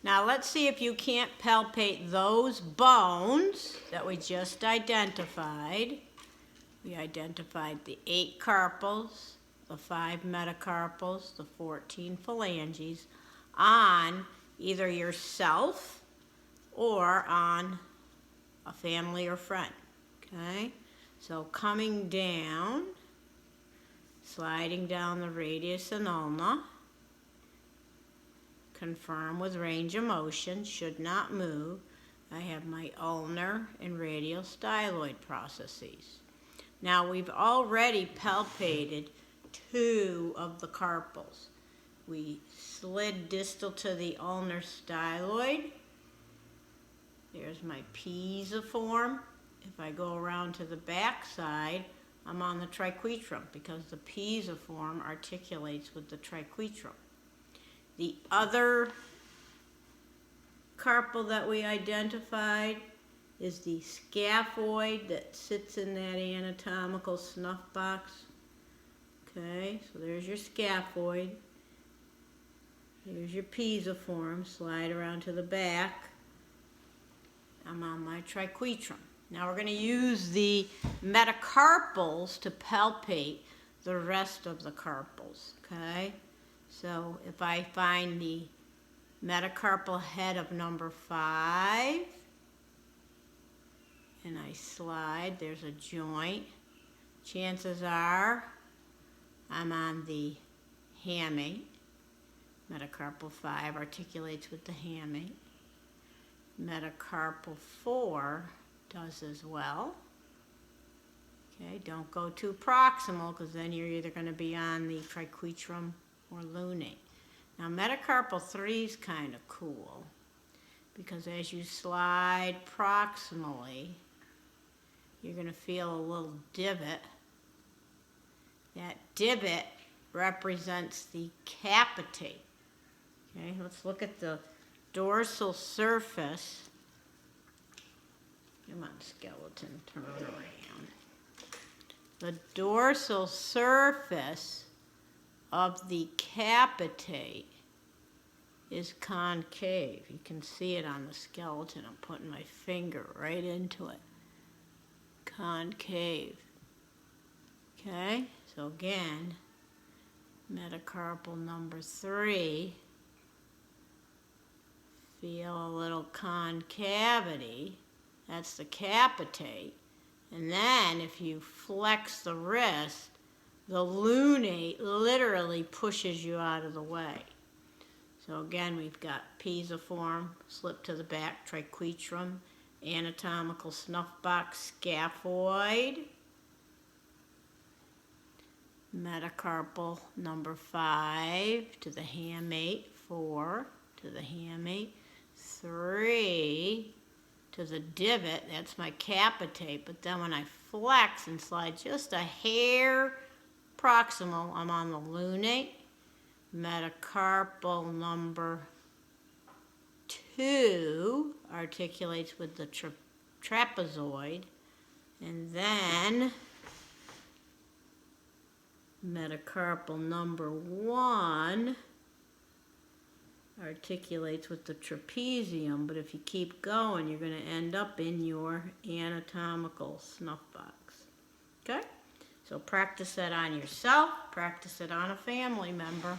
Now let's see if you can't palpate those bones that we just identified. We identified the 8 carpals, the 5 metacarpals, the 14 phalanges on either yourself or on a family or friend, okay? So coming down, sliding down the radius and ulna, confirm with range of motion, should not move. I have my ulnar and radial styloid processes. Now we've already palpated 2 of the carpals. We slid distal to the ulnar styloid. There's my pisiform. If I go around to the back side, I'm on the triquetrum because the pisiform articulates with the triquetrum. The other carpal that we identified is the scaphoid that sits in that anatomical snuff box. Okay, so there's your scaphoid. Here's your pisiform. Slide around to the back. I'm on my triquetrum. Now we're going to use the metacarpals to palpate the rest of the carpals. Okay, so if I find the metacarpal head of number 5, and I slide, there's a joint. Chances are I'm on the hamate. Metacarpal 5 articulates with the hamate. Metacarpal 4 does as well. Okay, don't go too proximal because then you're either going to be on the triquetrum or lunate. Now metacarpal 3 is kind of cool because as you slide proximally, you're going to feel a little divot. That divot represents the capitate. Okay, let's look at the dorsal surface. Come on, skeleton, turn around. The dorsal surface of the capitate is concave. You can see it on the skeleton. I'm putting my finger right into it. Concave. Okay, so again, metacarpal number 3, feel a little concavity, that's the capitate, and then if you flex the wrist, the lunate literally pushes you out of the way. So again, we've got pisiform, slip to the back, triquetrum, anatomical snuff box, scaphoid, metacarpal number 5 to the hamate, 4 to the hamate, 3 to the divot, that's my capitate, but then when I flex and slide just a hair proximal, I'm on the lunate. Metacarpal number 2 articulates with the trapezoid, and then metacarpal number 1 articulates with the trapezium, but if you keep going, you're going to end up in your anatomical snuff box. Okay? So practice that on yourself, practice it on a family member.